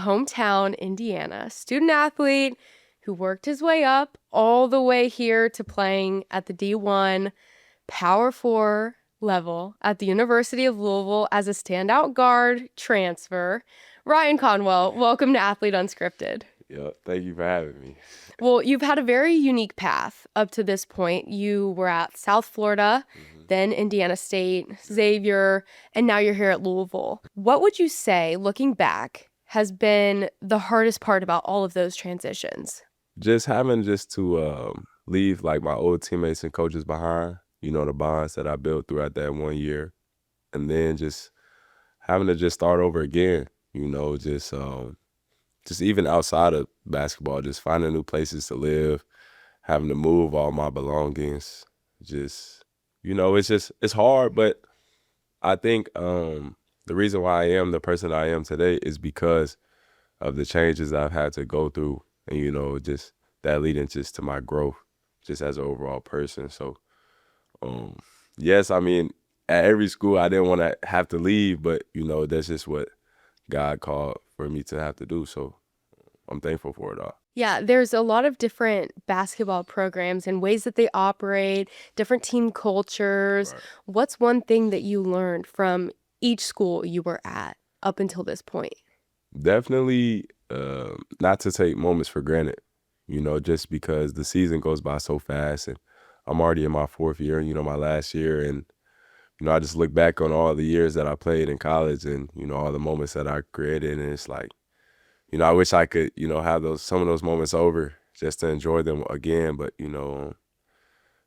hometown Indiana, student athlete who worked his way up all the way here to playing at the D1 Power 4 level at the University of Louisville as a standout guard transfer. Ryan Conwell, welcome to Athlete Unscripted. Yeah, thank you for having me. Well, you've had a very unique path up to this point. You were at South Florida, then Indiana State, Xavier, and now you're here at Louisville. What would you say, looking back, has been the hardest part about all of those transitions? Just having to leave like my old teammates and coaches behind, the bonds that I built throughout that 1 year, and then just having to just start over again, just even outside of basketball, just finding new places to live, having to move all my belongings, it's hard, but I think the reason why I am the person I am today is because of the changes I've had to go through, and just that leading just to my growth, just as an overall person. So, yes, I mean, at every school I didn't want to have to leave, but that's just what God called for me to have to do. So I'm thankful for it all. Yeah, there's a lot of different basketball programs and ways that they operate, different team cultures. Right. What's one thing that you learned from each school you were at up until this point? Definitely not to take moments for granted, just because the season goes by so fast, and I'm already in my fourth year, my last year, and I just look back on all the years that I played in college and all the moments that I created, and it's like, I wish I could have some of those moments over just to enjoy them again, but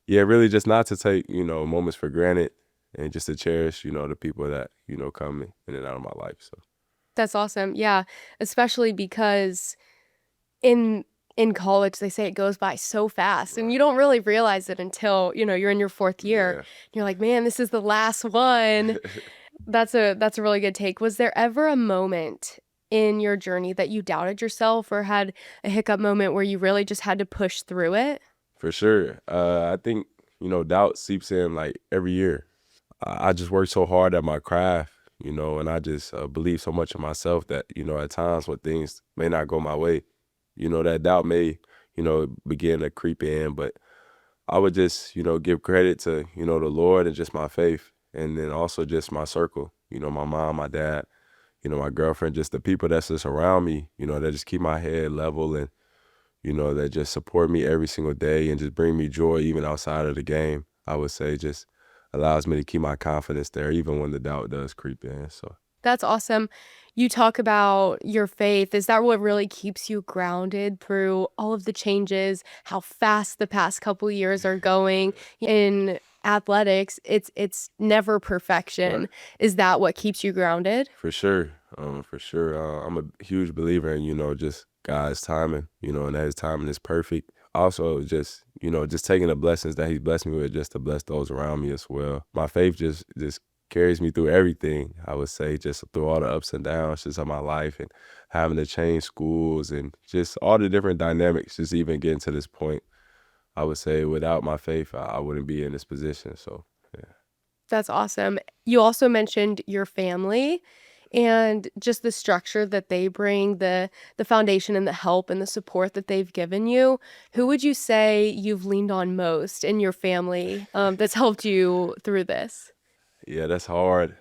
really just not to take moments for granted, and just to cherish the people that come in and out of my life. So That's awesome. Yeah, especially because in college they say it goes by so fast, and you don't really realize it until you're in your fourth year. Yeah. You're like, man, this is the last one. That's a really good take. Was there ever a moment in your journey that you doubted yourself or had a hiccup moment where you really just had to push through it? For sure. I think, doubt seeps in like every year. I just work so hard at my craft, and I just believe so much in myself that, at times when things may not go my way, that doubt may, begin to creep in. But I would just, give credit to, the Lord and just my faith. And then also just my circle, my mom, my dad, my girlfriend, just the people that's just around me, that just keep my head level and, that just support me every single day and just bring me joy even outside of the game. I would say just allows me to keep my confidence there even when the doubt does creep in. So That's awesome. You talk about your faith. Is that what really keeps you grounded through all of the changes, how fast the past couple years are going in athletics? It's never perfection. Right. Is that what keeps you grounded? For sure. For sure. I'm a huge believer in, just God's timing, and that his timing is perfect. Also, just taking the blessings that he's blessed me with just to bless those around me as well. My faith just carries me through everything, I would say, just through all the ups and downs just of my life and having to change schools and just all the different dynamics, just even getting to this point. I would say without my faith, I wouldn't be in this position. So, yeah. That's awesome. You also mentioned your family and just the structure that they bring, the foundation and the help and the support that they've given you. Who would you say you've leaned on most in your family that's helped you through this? Yeah, that's hard.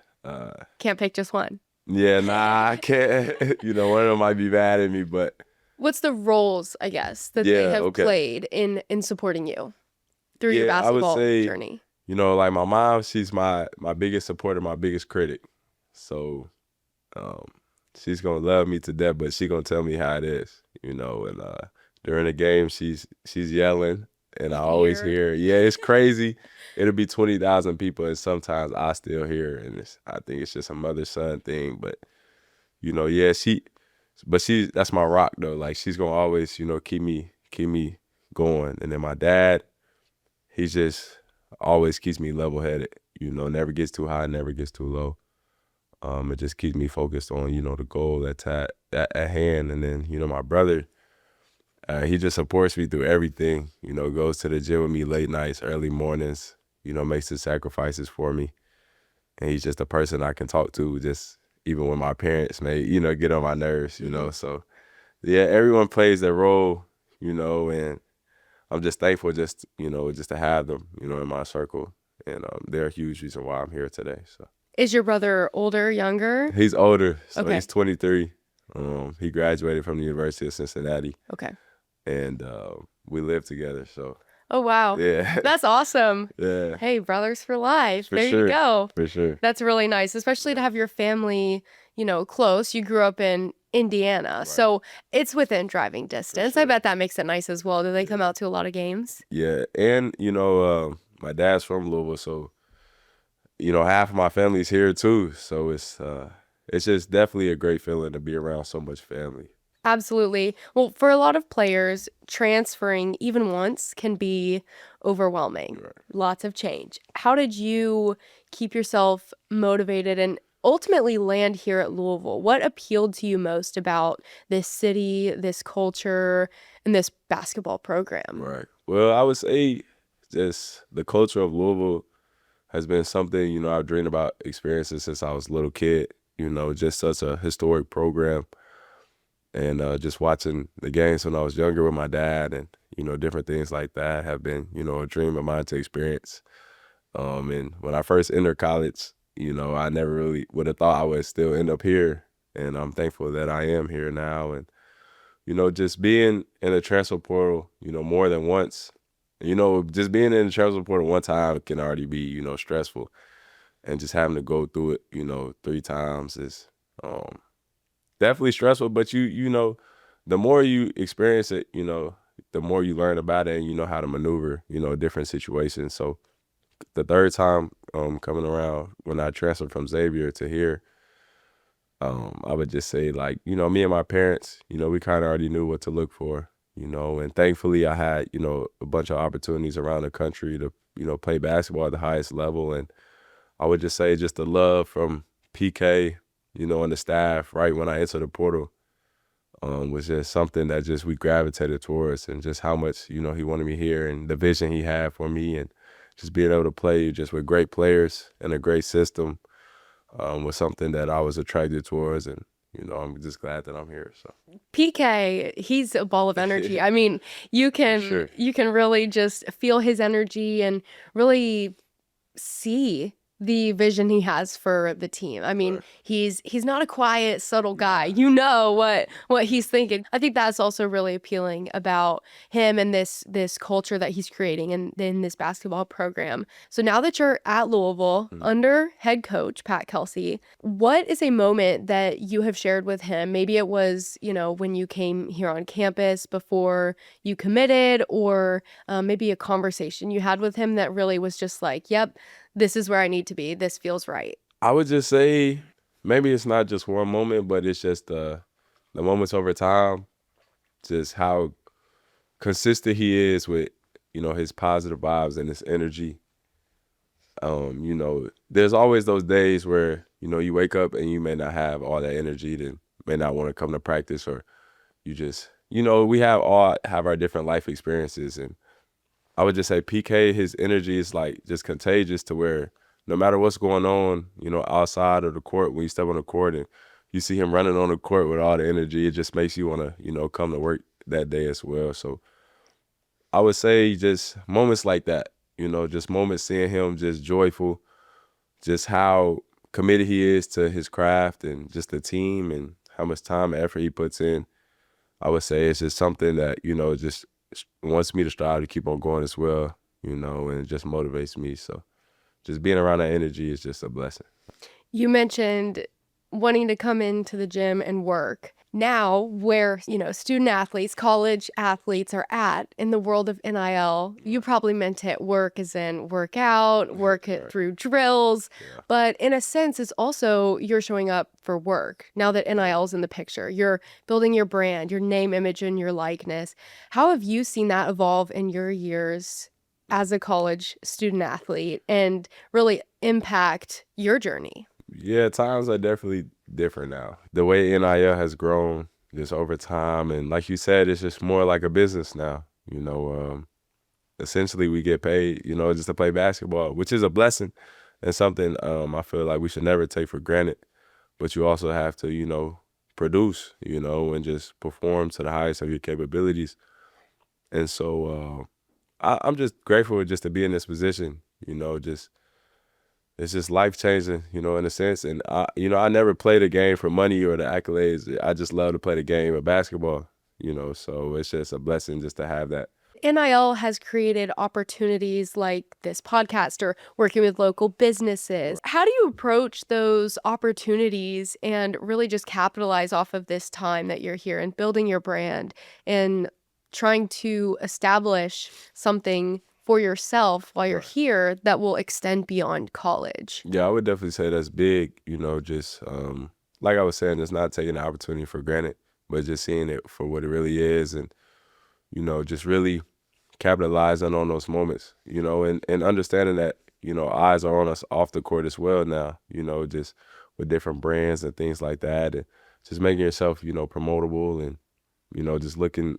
Can't pick just one. Yeah, nah, I can't. One of them might be mad at me, but What's the roles, I guess, that they have played in supporting you through your yeah, I would basketball say, journey? like my mom, she's my biggest supporter, my biggest critic. So she's gonna love me to death, but she gonna tell me how it is, and during the game she's yelling and I always hear, yeah, it's crazy. It'll be 20,000 people and sometimes I still hear it, and I think it's just a mother-son thing. But yeah, that's my rock though. Like she's gonna always, keep me going. And then my dad, he just always keeps me level-headed, never gets too high, never gets too low. It just keeps me focused on, the goal that's at hand. And then, my brother, he just supports me through everything, goes to the gym with me late nights, early mornings, makes the sacrifices for me. And he's just a person I can talk to just even when my parents may, get on my nerves, So yeah, everyone plays their role, and I'm just thankful just to have them, in my circle. And they're a huge reason why I'm here today. So Is your brother older, younger? he's older, so Okay. he's 23. He graduated from the University of Cincinnati, Okay. and we live together. So Oh, wow. yeah, That's awesome. yeah, Hey, brothers for life. for There you sure, go. for sure. That's really nice, especially to have your family, close. You grew up in Indiana, Right. so it's within driving distance. I sure. bet that makes it nice as well. Do they come out to a lot of games? Yeah, and my dad's from Louisville, so half of my family's here too. So it's just definitely a great feeling to be around so much family. Absolutely. Well, for a lot of players, transferring even once can be overwhelming. Right. Lots of change. How did you keep yourself motivated and ultimately land here at Louisville? What appealed to you most about this city, this culture, and this basketball program? Right. Well, I would say just the culture of Louisville has been something, I've dreamed about experiencing since I was a little kid. Just such a historic program. And just watching the games when I was younger with my dad and, different things like that have been, a dream of mine to experience. And when I first entered college, I never really would have thought I would still end up here. And I'm thankful that I am here now. And, just being in the transfer portal, more than once, just being in the transfer portal one time can already be, stressful. And just having to go through it, 3 times is definitely stressful. But the more you experience it, the more you learn about it and you know how to maneuver, different situations. So the third time coming around when I transferred from Xavier to here, I would just say like, me and my parents, we kind of already knew what to look for, and thankfully I had, a bunch of opportunities around the country to, play basketball at the highest level. And I would just say just the love from PK, and the staff right when I entered the portal was just something that just we gravitated towards, and just how much, he wanted me here and the vision he had for me, and just being able to play just with great players and a great system was something that I was attracted towards. And, I'm just glad that I'm here. So PK, he's a ball of energy. I mean, you can Sure. you can really just feel his energy and really see the vision he has for the team. I mean, Right. he's not a quiet, subtle guy. You know what he's thinking. I think that's also really appealing about him and this culture that he's creating in this basketball program. So now that you're at Louisville under head coach Pat Kelsey, what is a moment that you have shared with him? Maybe it was, when you came here on campus before you committed, or maybe a conversation you had with him that really was just like, yep, this is where I need to be. This feels right. I would just say maybe it's not just one moment, but it's just the moments over time, just how consistent he is with, his positive vibes and his energy. There's always those days where, you wake up and you may not have all that energy, then may not want to come to practice, or you just, we all have our different life experiences. And I would just say PK, his energy is like just contagious to where no matter what's going on, outside of the court, when you step on the court and you see him running on the court with all the energy, it just makes you want to, come to work that day as well. So I would say just moments like that, just moments seeing him just joyful, just how committed he is to his craft and just the team and how much time and effort he puts in. I would say it's just something that, just wants me to strive to keep on going as well, and it just motivates me. So just being around that energy is just a blessing. You mentioned wanting to come into the gym and work. Now, where, student athletes, college athletes are at in the world of NIL, you probably meant it work as in work out, work it through drills. Yeah. But in a sense, it's also you're showing up for work. Now that NIL is in the picture, you're building your brand, your name, image, and your likeness. How have you seen that evolve in your years as a college student athlete and really impact your journey? Yeah, times are definitely different now. The way NIL has grown just over time, and like you said, it's just more like a business now. Essentially we get paid, just to play basketball, which is a blessing and something I feel like we should never take for granted. but you also have to, produce, and just perform to the highest of your capabilities. And so I'm just grateful just to be in this position, just it's just life changing, in a sense. And I never played a game for money or the accolades. I just love to play the game of basketball, so it's just a blessing just to have that. NIL has created opportunities like this podcast or working with local businesses. How do you approach those opportunities and really just capitalize off of this time that you're here and building your brand and trying to establish something for yourself while you're here that will extend beyond college? Yeah, I would definitely say that's big, just like I was saying, just not taking the opportunity for granted, but just seeing it for what it really is and, just really capitalizing on those moments, and understanding that, eyes are on us off the court as well now, just with different brands and things like that, and just making yourself, promotable and, just looking,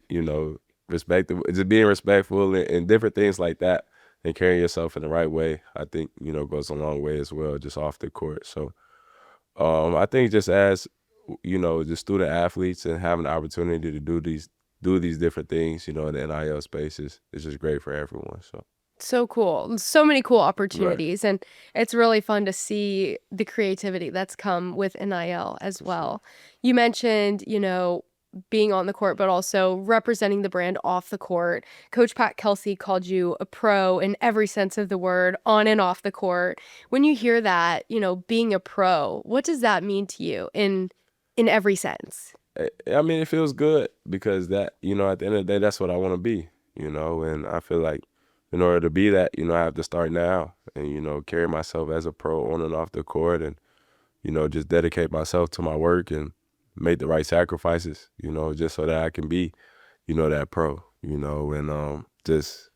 respectable, just being respectful and different things like that and carrying yourself in the right way, I think, goes a long way as well, just off the court. So I think just as, just student athletes and having the opportunity to do these different things, in the NIL spaces, it's just great for everyone. So cool. So many cool opportunities. And it's really fun to see the creativity that's come with NIL as well. You mentioned, being on the court, but also representing the brand off the court. Coach Pat Kelsey called you a pro in every sense of the word, on and off the court. When you hear that, being a pro, what does that mean to you in every sense? I mean, it feels good because that, at the end of the day, that's what I want to be, and I feel like in order to be that, I have to start now and, carry myself as a pro on and off the court and, just dedicate myself to my work and make the right sacrifices, just so that I can be, that pro, and just,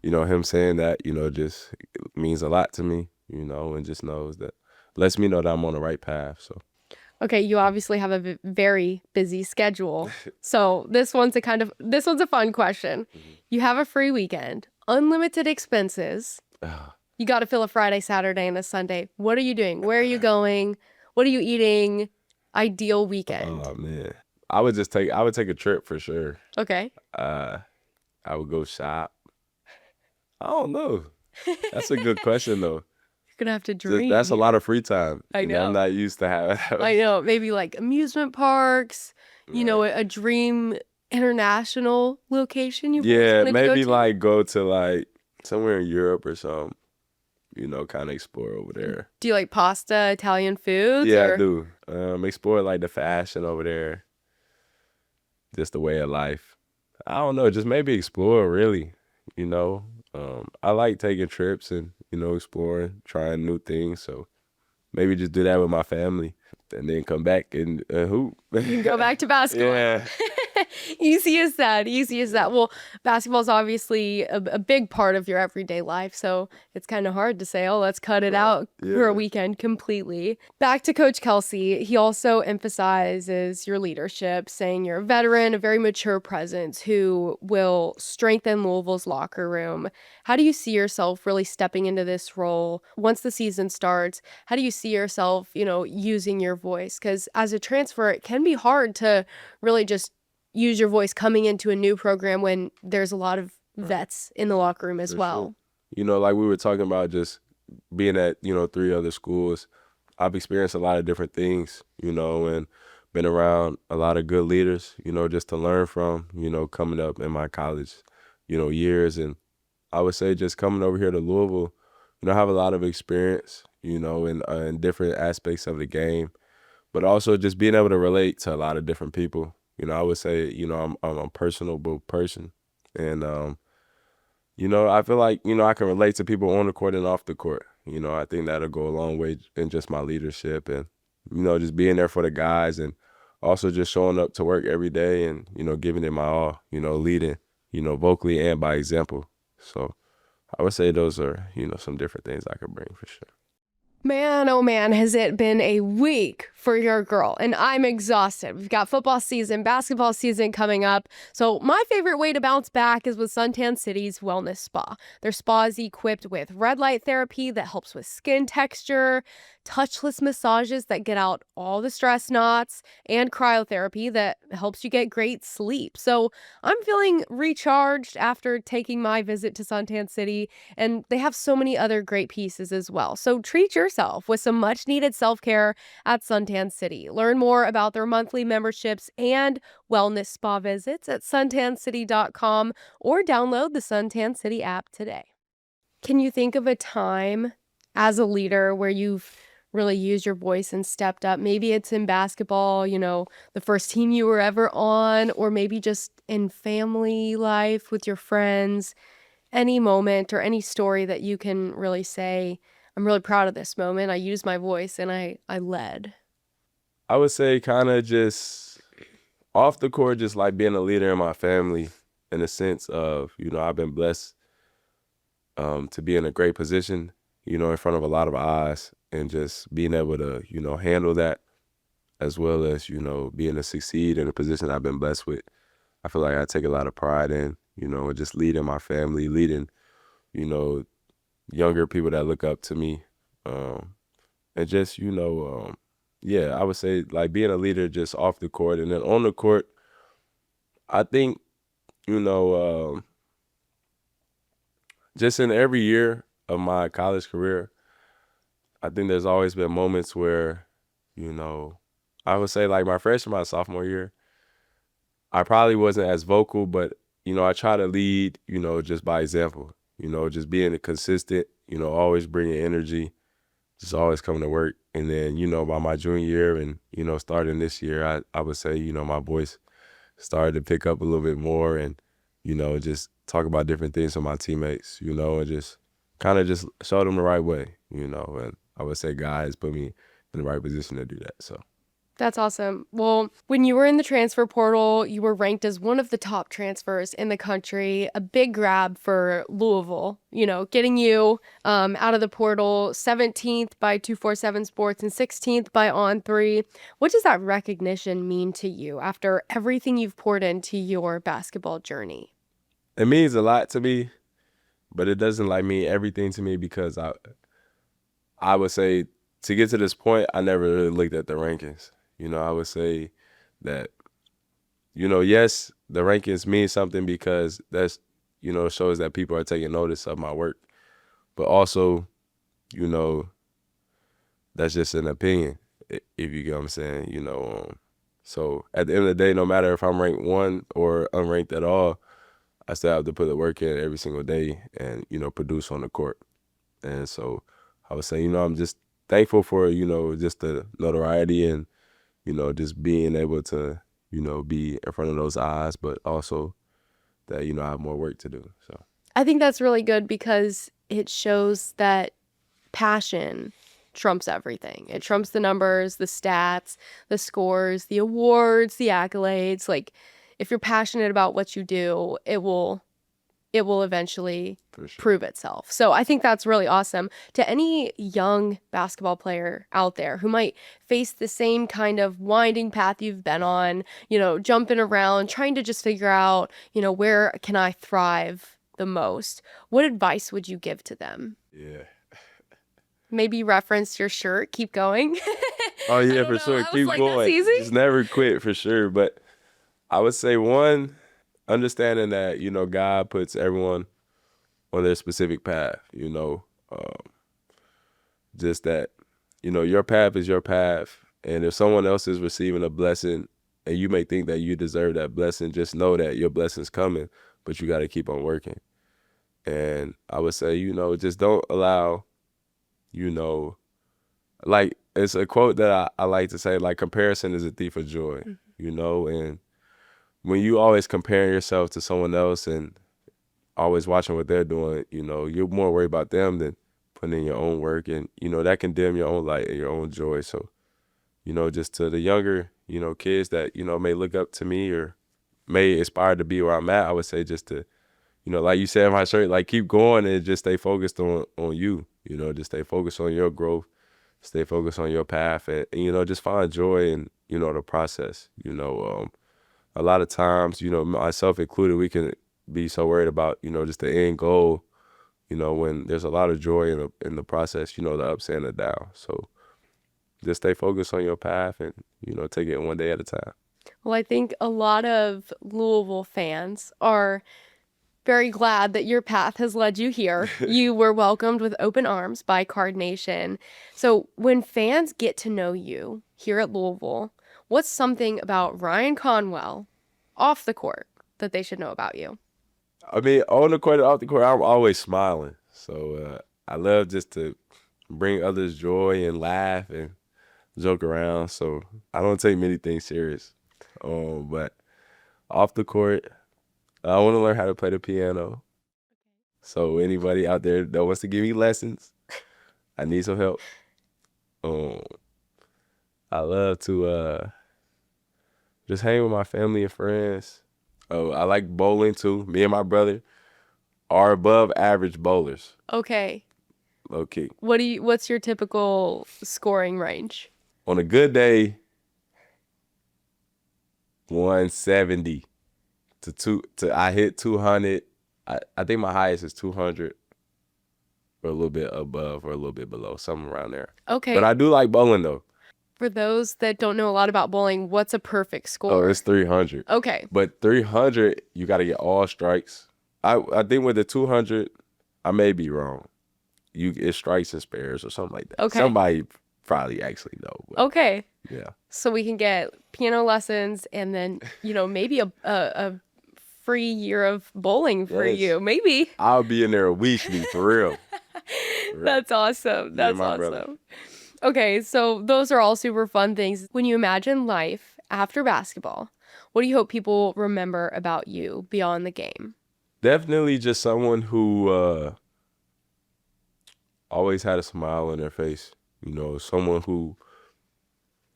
him saying that, just means a lot to me, and just knows that, lets me know that I'm on the right path, so. Okay, you obviously have a very busy schedule. So this one's a fun question. You have a free weekend, unlimited expenses. You got to fill a Friday, Saturday, and a Sunday. What are you doing? Where are you going? What are you eating? Ideal weekend. Oh man, I would take a trip for sure. Okay. I would go shop. I don't know. That's a good question though. You're gonna have to dream. That's a lot of free time. I know. I'm not used to having. I know. Maybe like amusement parks. A dream international location. Maybe like go to like somewhere in Europe or something. Kind of explore over there. Do you like pasta, Italian foods? Yeah, I do. Explore like the fashion over there. Just the way of life. I don't know. Just maybe explore really. I like taking trips and exploring, trying new things. So maybe just do that with my family and then come back and hoop. You can go back to basketball. Yeah. Easy as that. Well, basketball is obviously a big part of your everyday life, so it's kind of hard to say, oh, let's cut it out for a weekend completely. Back to Coach Kelsey, he also emphasizes your leadership, saying you're a veteran, a very mature presence who will strengthen Louisville's locker room. How do you see yourself really stepping into this role once the season starts? How do you see yourself, using your voice? Because as a transfer, it can be hard to really just use your voice coming into a new program when there's a lot of vets in the locker room as well. Sure. Like we were talking about just being at, 3 other schools, I've experienced a lot of different things, and been around a lot of good leaders, just to learn from, coming up in my college, years. And I would say just coming over here to Louisville, I have a lot of experience, in different aspects of the game, but also just being able to relate to a lot of different people. I would say, I'm a personable person. And, I feel like, I can relate to people on the court and off the court. I think that'll go a long way in just my leadership and, just being there for the guys and also just showing up to work every day and, giving it my all, leading, vocally and by example. So I would say those are, some different things I could bring for sure. Man, oh man, has it been a week for your girl, and I'm exhausted. We've got football season, basketball season coming up. So my favorite way to bounce back is with Suntan City's Wellness Spa. Their spa is equipped with red light therapy that helps with skin texture, touchless massages that get out all the stress knots, and cryotherapy that helps you get great sleep. So I'm feeling recharged after taking my visit to Suntan City, and they have so many other great pieces as well. So treat yourself with some much needed self-care at Suntan City. Learn more about their monthly memberships and wellness spa visits at suntancity.com or download the Suntan City app today. Can you think of a time as a leader where you've really used your voice and stepped up? Maybe it's in basketball, the first team you were ever on, or maybe just in family life with your friends. Any moment or any story that you can really say, I'm really proud of this moment. I used my voice and I led. I would say kind of just off the court, just like being a leader in my family in the sense of, I've been blessed to be in a great position, in front of a lot of eyes and just being able to, handle that as well as, being able to succeed in a position I've been blessed with. I feel like I take a lot of pride in, and just leading my family, leading, younger people that look up to me. And just, yeah, I would say like being a leader just off the court. And then on the court, I think, just in every year of my college career, I think there's always been moments where, I would say like my freshman, my sophomore year, I probably wasn't as vocal, but, I try to lead, just by example, just being consistent, always bringing energy, just always coming to work. And then, by my junior year and, starting this year, I would say, my voice started to pick up a little bit more and, just talk about different things with my teammates, and just kind of just show them the right way, and I would say God has put me in the right position to do that, so. That's awesome. Well, when you were in the transfer portal, you were ranked as one of the top transfers in the country, a big grab for Louisville, getting you out of the portal, 17th by 247 Sports and 16th by On3. What does that recognition mean to you after everything you've poured into your basketball journey? It means a lot to me, but it doesn't like mean everything to me because I would say to get to this point, I never really looked at the rankings. I would say that, yes, the rankings mean something because that's, shows that people are taking notice of my work. But also, that's just an opinion, if you get what I'm saying, So at the end of the day, no matter if I'm ranked 1 or unranked at all, I still have to put the work in every single day and, produce on the court. And so I would say, I'm just thankful for, just the notoriety and, just being able to, be in front of those eyes, but also that, I have more work to do. So I think that's really good because it shows that passion trumps everything. It trumps the numbers, the stats, the scores, the awards, the accolades. Like, if you're passionate about what you do, it will eventually prove itself. So I think that's really awesome. To any young basketball player out there who might face the same kind of winding path you've been on, jumping around, trying to just figure out, where can I thrive the most? What advice would you give to them? Yeah. Maybe reference your shirt. Keep going. Oh yeah, for sure. Keep going. That's easy. Just never quit, for sure. But I would say one, understanding that, God puts everyone on their specific path, just that, your path is your path. And if someone else is receiving a blessing and you may think that you deserve that blessing, just know that your blessing's coming, but you got to keep on working. And I would say, just don't allow, like it's a quote that I like to say, like comparison is a thief of joy, and when you always comparing yourself to someone else and always watching what they're doing, you're more worried about them than putting in your own work. And, that can dim your own light and your own joy. So, just to the younger, kids that, may look up to me or may aspire to be where I'm at, I would say just to, like you said in my shirt, like keep going and just stay focused on you, just stay focused on your growth, stay focused on your path, and just find joy in, the process. A lot of times, myself included, we can be so worried about, just the end goal, when there's a lot of joy in the process, the ups and the downs. So just stay focused on your path and, take it one day at a time. Well, I think a lot of Louisville fans are very glad that your path has led you here. You were welcomed with open arms by Card Nation. So when fans get to know you here at Louisville, what's something about Ryan Conwell off the court that they should know about you? I mean, on the court and off the court, I'm always smiling. So I love just to bring others joy and laugh and joke around. So I don't take many things serious. But off the court, I want to learn how to play the piano. So anybody out there that wants to give me lessons, I need some help. I love to just hang with my family and friends. I like bowling too. Me and my brother are above average bowlers. Okay. Low key. What's your typical scoring range? On a good day, 170 to I hit 200. I think my highest is 200, or a little bit above or a little bit below, something around there. Okay. But I do like bowling though. For those that don't know a lot about bowling, what's a perfect score? Oh, it's 300. Okay. But 300, you got to get all strikes. I think with the 200, I may be wrong. It's strikes and spares or something like that. Okay. Somebody probably actually know. But Okay. yeah. So we can get piano lessons and then, maybe a free year of bowling for Yes. you. Maybe. I'll be in there weekly, for real. That's awesome. That's my awesome. brother. Okay, so those are all super fun things. When you imagine life after basketball, what do you hope people remember about you beyond the game? Definitely just someone who always had a smile on their face. Someone who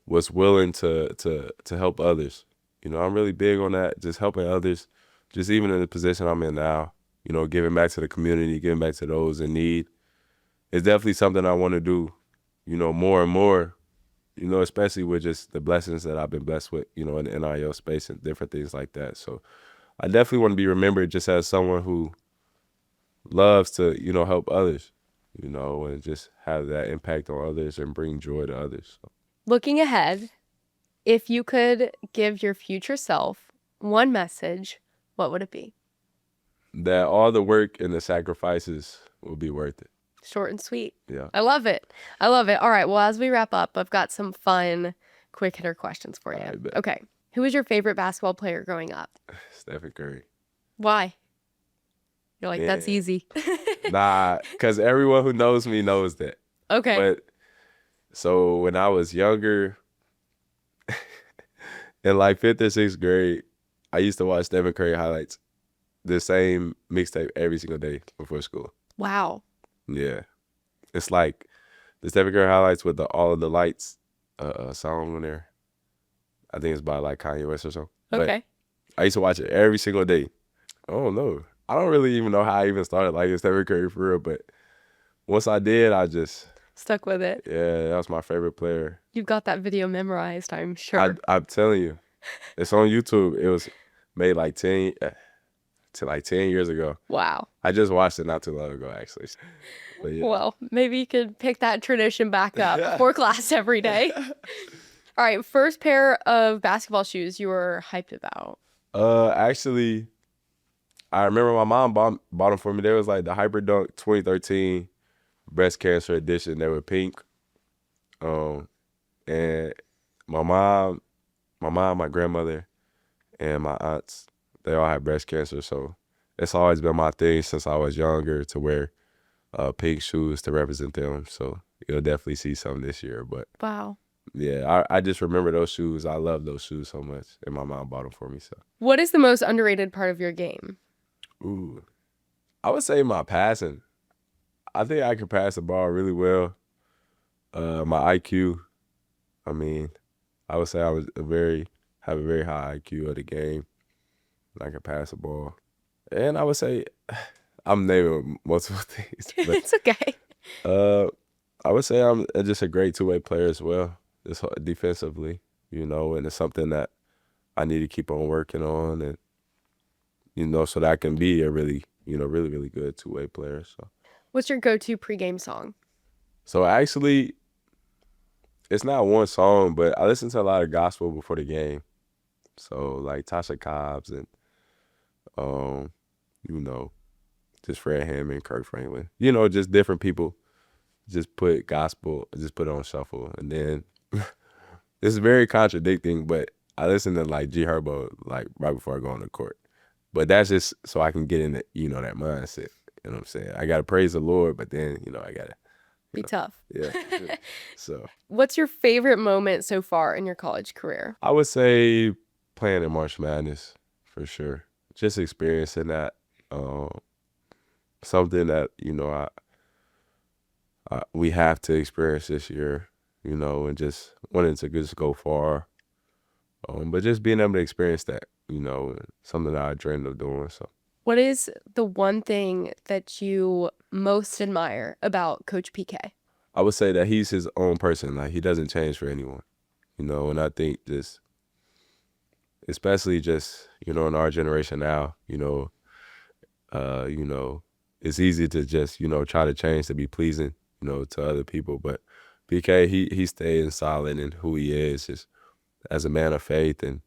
was willing to help others. I'm really big on that, just helping others, just even in the position I'm in now, giving back to the community, giving back to those in need. It's definitely something I want to do, more and more, especially with just the blessings that I've been blessed with, in the NIL space and different things like that. So I definitely want to be remembered just as someone who loves to, help others, and just have that impact on others and bring joy to others. So. Looking ahead, if you could give your future self one message, what would it be? That all the work and the sacrifices will be worth it. Short and sweet. Yeah. I love it. I love it. All right. Well, as we wrap up, I've got some fun, quick hitter questions for you. All right, bet. Okay. Who was your favorite basketball player growing up? Stephen Curry. Why? You're like, Yeah. that's easy. Nah, because everyone who knows me knows that. Okay. But so when I was younger, in like 5th or 6th grade, I used to watch Stephen Curry highlights, the same mixtape every single day before school. Wow. Yeah. It's like the Stephen Curry highlights with All of the Lights song on there. I think it's by like Kanye West or something. Okay. But I used to watch it every single day. I don't know. I don't really even know how I even started liking Stephen Curry for real, but once I did, I just... Stuck with it. Yeah, that was my favorite player. You've got that video memorized, I'm sure. I'm telling you. It's on YouTube. It was made like 10 years ago. Wow. I just watched it not too long ago, actually. But yeah. Well, maybe you could pick that tradition back up before class every day. All right, first pair of basketball shoes you were hyped about. Actually, I remember my mom bought them for me. They was like the Hyper Dunk 2013 breast cancer edition. They were pink. And my mom, my grandmother, and my aunts, they all had breast cancer. So it's always been my thing since I was younger to wear pink shoes to represent them. So you'll definitely see some this year. But Wow. yeah, I just remember those shoes. I love those shoes so much, and my mom bought them for me. So What is the most underrated part of your game? ooh, I would say my passing. I think I can pass the ball really well. My IQ. I mean, I would say I have a very high IQ of the game. And I can pass the ball, and I would say I'm naming multiple things. But It's okay. I would say I'm just a great two-way player as well, just defensively, and it's something that I need to keep on working on, and so that I can be a really, really, really good two-way player. So, What's your go-to pregame song? so actually, it's not one song, but I listen to a lot of gospel before the game. So like Tasha Cobbs and you know, just Fred Hammond, Kirk Franklin, just different people. Just put gospel, just put it on shuffle, and then this is very contradicting, but I listen to like G Herbo like right before I go on the court. But that's just so I can get in that mindset. You know what I'm saying? I gotta praise the Lord, but then I gotta Be tough. yeah. So What's your favorite moment so far in your college career? I would say playing in March Madness for sure. Just experiencing that, something that we have to experience this year, and just wanting to just go far. But just being able to experience that, something that I dreamed of doing. So What is the one thing that you most admire about Coach PK? I would say that he's his own person. Like he doesn't change for anyone, and I think just, especially just, in our generation now, it's easy to just, try to change to be pleasing, to other people. But PK, he stayed solid in who he is, just as a man of faith and,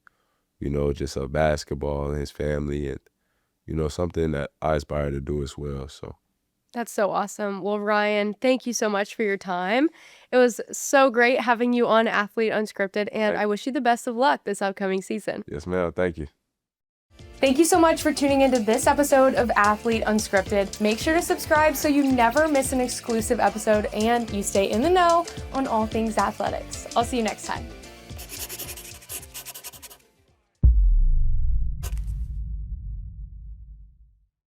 just of basketball and his family and, something that I aspire to do as well. So That's so awesome. Well, Ryan, thank you so much for your time. It was so great having you on Athlete Unscripted, and I wish you the best of luck this upcoming season. yes, ma'am. Thank you. Thank you so much for tuning into this episode of Athlete Unscripted. Make sure to subscribe so you never miss an exclusive episode and you stay in the know on all things athletics. I'll see you next time.